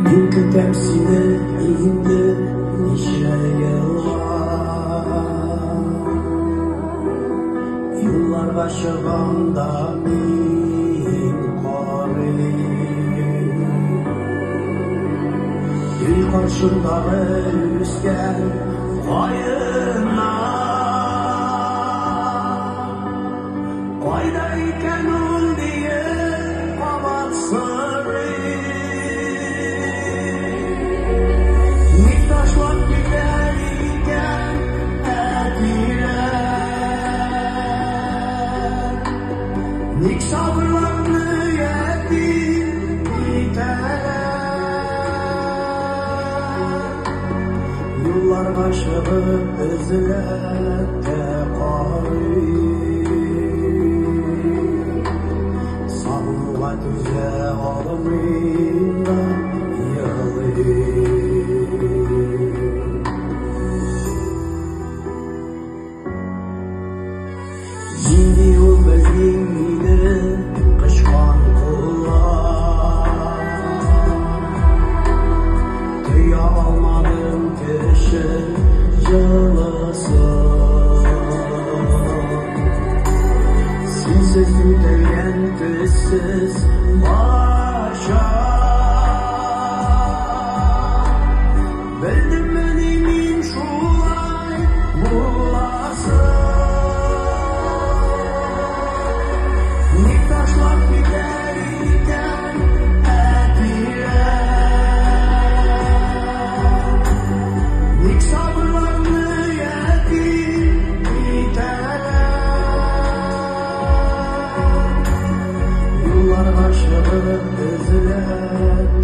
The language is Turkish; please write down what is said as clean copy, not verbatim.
Bir küpem seni indi nice yıllar. Yıllar başımda min korelim. Bir karşımdağı rüzgar ayına. Kaydayken ol diye kavat sarı. Niktaşlar giderken ettiler. Nik sabırlarını yedim biteler. Yıllar başımı özlette koyuyor. Güzel alımından yalıyım. Şimdi yol bezgindi kışkan kullar. Dünya almadım kişi yılısın. Sensiz yüdeyen düzsüz başa. Bildim benim şulay bulasın. Niktaşlar giderken ettiler. Nik sabırlarını yedim biteler. Yıllar başımı özler.